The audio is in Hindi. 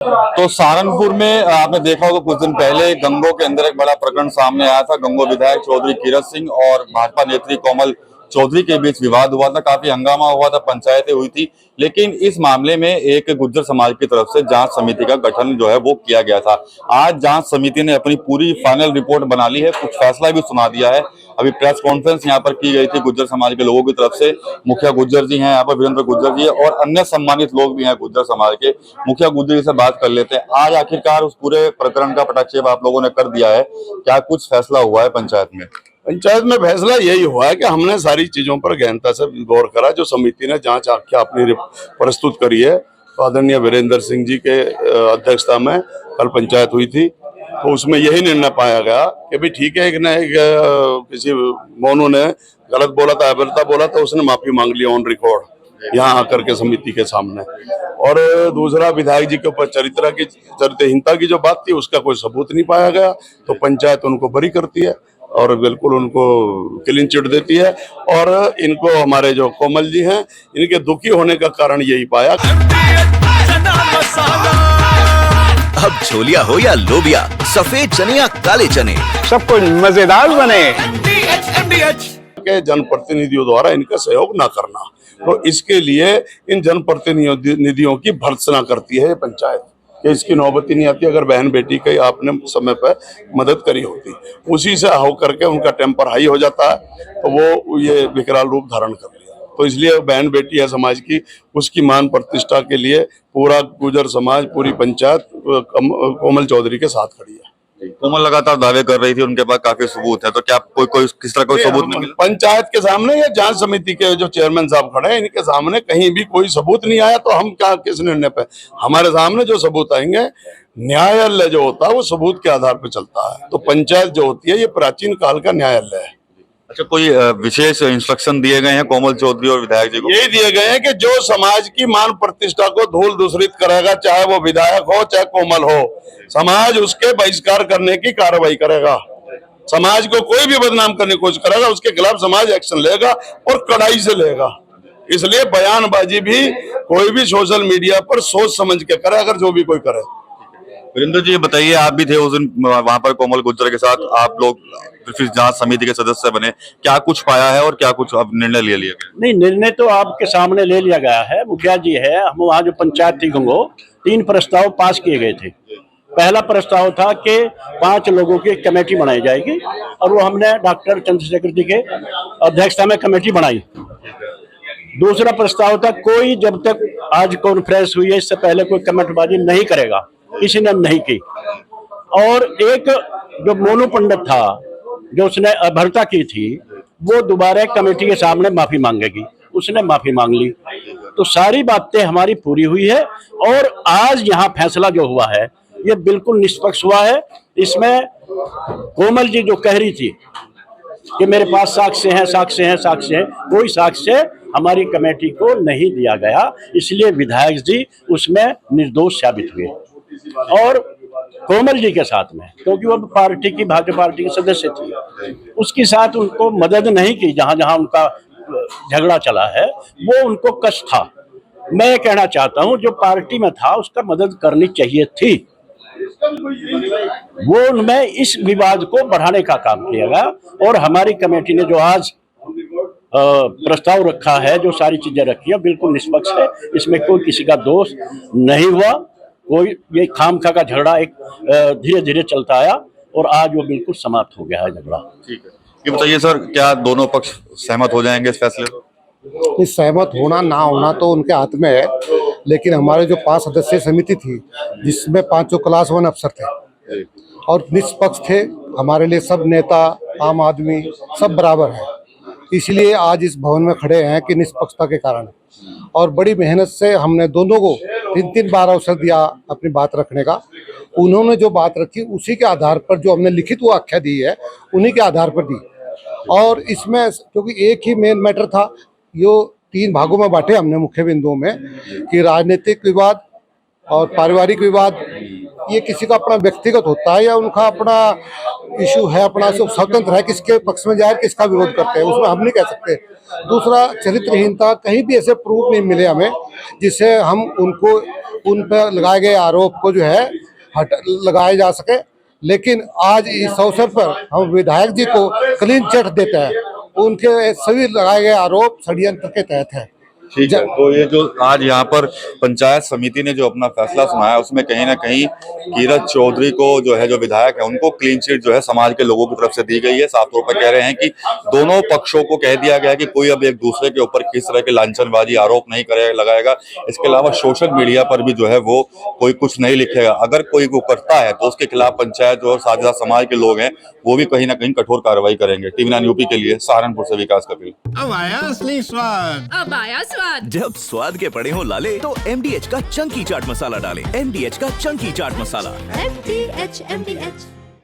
तो सहारनपुर में आपने देखा होगा कुछ दिन पहले गंगो के अंदर एक बड़ा प्रकरण सामने आया था। गंगो विधायक चौधरी कीरत सिंह और भाजपा नेत्री कोमल चौधरी के बीच विवाद हुआ था, काफी हंगामा हुआ था, पंचायतें हुई थी। लेकिन इस मामले में एक गुर्जर समाज की तरफ से जांच समिति का गठन जो है वो किया गया था। आज जांच समिति ने अपनी पूरी फाइनल रिपोर्ट बना ली है, कुछ फैसला भी सुना दिया है। अभी प्रेस कॉन्फ्रेंस यहाँ पर की गई थी गुर्जर समाज के लोगों की तरफ से। मुखिया गुर्जर जी हैं यहाँ पर, वीरेंद्र गुर्जर जी और अन्य सम्मानित लोग भी हैं गुर्जर समाज के। मुखिया गुर्जर जी से बात कर लेते हैं। आज आखिरकार उस पूरे प्रकरण का पटाक्षेप आप लोगों ने कर दिया है, क्या कुछ फैसला हुआ है पंचायत में? पंचायत में फैसला यही हुआ है कि हमने सारी चीजों पर गहनता से गौर करा। जो समिति ने जांच आख्या अपनी प्रस्तुत करी है, तो आदरणीय वीरेंद्र सिंह जी के अध्यक्षता में कल पंचायत हुई थी, तो उसमें यही निर्णय पाया गया कि भाई ठीक है, किसी मोनू ने गलत बोला था, अभद्रता बोला था, उसने माफी मांग ली ऑन रिकॉर्ड यहाँ आकर के समिति के सामने। और दूसरा, विधायक जी के ऊपर चरित्रहीनता की जो बात थी उसका कोई सबूत नहीं पाया गया, तो पंचायत उनको बरी करती है और बिल्कुल उनको क्लीन चिट देती है। और इनको हमारे जो कोमल जी हैं, इनके दुखी होने का कारण यही पाया। अब छोलिया हो या लोबिया, सफेद चने या काले चने, सब कुछ मजेदार बने। के जनप्रतिनिधियों द्वारा इनका सहयोग न करना, तो इसके लिए इन जनप्रतिनिधियों की भर्त्सना करती है पंचायत कि इसकी नौबत ही नहीं आती। अगर बहन बेटी की आपने समय पर मदद करी होती, उसी से होकर के उनका टेम्पर हाई हो जाता है, तो वो ये विकराल रूप धारण कर लिया। तो इसलिए बहन बेटी है समाज की, उसकी मान प्रतिष्ठा के लिए पूरा गुर्जर समाज, पूरी पंचायत कोमल चौधरी के साथ खड़ी है। कोमल लगातार दावे कर रही थी, उनके पास काफी सबूत है, तो क्या कोई किस तरह कोई सबूत नहीं मिला? पंचायत के सामने या जांच समिति के जो चेयरमैन साहब खड़े हैं, इनके सामने कहीं भी कोई सबूत नहीं आया, तो हम क्या किस निर्णय पे? हमारे सामने जो सबूत आएंगे, न्यायालय जो होता है वो सबूत के आधार पर चलता है। तो पंचायत जो होती है ये प्राचीन काल का न्यायालय है। अच्छा, कोई विशेष इंस्ट्रक्शन दिए गए हैं कोमल चौधरी और विधायक जी को? यही दिए गए हैं कि जो समाज की मान प्रतिष्ठा को धूल दूषित करेगा, चाहे वो विधायक हो चाहे कोमल हो, समाज उसके बहिष्कार करने की कार्रवाई करेगा। समाज को कोई भी बदनाम करने की कोशिश करेगा, उसके खिलाफ समाज एक्शन लेगा और कड़ाई से लेगा। इसलिए बयानबाजी भी कोई भी सोशल मीडिया पर सोच समझ के करे, अगर जो भी कोई करे। वीरेंद्र जी, ये बताइए, आप भी थे उस दिन वहां पर कोमल गुर्जर के साथ, आप लोग फिर जांच समिति के सदस्य बने, क्या कुछ पाया है और क्या कुछ अब निर्णय ले लिया गया? नहीं, निर्णय तो आपके सामने ले लिया गया है। मुखिया जी है, हम वहाँ जो पंचायत थी गंगो, 3 प्रस्ताव पास किए गए थे। पहला प्रस्ताव था कि 5 लोगों की कमेटी बनाई जाएगी, और वो हमने डॉक्टर चंद्रशेखर जी के अध्यक्षता में कमेटी बनाई। दूसरा प्रस्ताव था, कोई जब तक आज कॉन्फ्रेंस हुई है इससे पहले कोई कमेटीबाजी नहीं करेगा, किसी ने नहीं की। और एक जो मोनू पंडित था, जो उसने अभद्रता की थी, वो दोबारा कमेटी के सामने माफी मांगेगी, उसने माफी मांग ली। तो सारी बातें हमारी पूरी हुई है, और आज यहाँ फैसला जो हुआ है ये बिल्कुल निष्पक्ष हुआ है। इसमें कोमल जी जो कह रही थी कि मेरे पास साक्ष्य हैं, साक्ष्य हैं, साक्ष्य हैं, कोई साक्ष्य हमारी कमेटी को नहीं दिया गया, इसलिए विधायक जी उसमें निर्दोष साबित हुए। और कोमल जी के साथ में, क्योंकि वो पार्टी की, भाजपा पार्टी की सदस्य थी, उसके साथ उनको मदद नहीं की। जहां जहां उनका झगड़ा चला है वो उनको कष्ट था। मैं कहना चाहता हूं, जो पार्टी में था उसका मदद करनी चाहिए थी। वो उनमें इस विवाद को बढ़ाने का काम किया गया, और हमारी कमेटी ने जो आज प्रस्ताव रखा है, जो सारी चीजें रखी है, बिल्कुल निष्पक्ष है। इसमें कोई किसी का दोष नहीं हुआ। कोई ये खामखा का झगड़ा एक धीरे धीरे चलता आया, और आज वो बिल्कुल समाप्त हो गया है झगड़ा। ठीक है, ये बताइए सर, क्या दोनों पक्ष सहमत हो जाएंगे इस फैसले पर? इस सहमत होना ना होना तो उनके हाथ में है, लेकिन हमारे जो 5 सदस्यीय समिति थी, जिसमें 5 क्लास 1 अफसर थे और निष्पक्ष थे, हमारे लिए सब नेता, आम आदमी सब बराबर है। इसलिए आज इस भवन में खड़े हैं कि निष्पक्षता के कारण, और बड़ी मेहनत से हमने दोनों को 3-3 बार अवसर दिया अपनी बात रखने का। उन्होंने जो बात रखी उसी के आधार पर, जो हमने लिखित वो आख्या दी है उन्हीं के आधार पर दी। और इसमें क्योंकि एक ही मेन मैटर था, यो 3 भागों में बांटे हमने मुख्य बिंदुओं में, कि राजनीतिक विवाद और पारिवारिक विवाद, ये किसी का अपना व्यक्तिगत होता है या उनका अपना इशू है, अपना स्वतंत्र है, किसके पक्ष में जाए किसका विरोध करते हैं, उसमें हम नहीं कह सकते। दूसरा, चरित्रहीनता कहीं भी ऐसे प्रूफ नहीं मिले हमें जिससे हम उनको उन पर लगाए गए आरोप को जो है लगाया जा सके। लेकिन आज इस अवसर पर हम विधायक जी को क्लीन चिट देते हैं, उनके सभी लगाए गए आरोप षड्यंत्र के तहत है। ठीक है, तो ये जो आज यहाँ पर पंचायत समिति ने जो अपना फैसला सुनाया उसमें कहीं ना कहीं कीरत चौधरी को जो है, जो विधायक है, उनको क्लीन चिट जो है समाज के लोगों की तरफ से दी गई है। साफ तौर पर कह रहे हैं कि दोनों पक्षों को कह दिया गया है कि कोई अब एक दूसरे के ऊपर किस तरह के लांछनबाजी आरोप नहीं करेगा लगाएगा। इसके अलावा सोशल मीडिया पर भी जो है वो कोई कुछ नहीं लिखेगा। अगर कोई वो करता है तो उसके खिलाफ पंचायत और साथ ही साथ समाज के लोग हैं वो भी कहीं ना कहीं कठोर कार्रवाई करेंगे। टीवी 9 यूपी के लिए सहारनपुर से विकास कपिल। अब आया असली स्वाद, अब आया स्वाद। जब स्वाद के पड़े हो लाले तो MDH का चंकी चाट मसाला डालें। MDH का चंकी चाट मसाला। MDH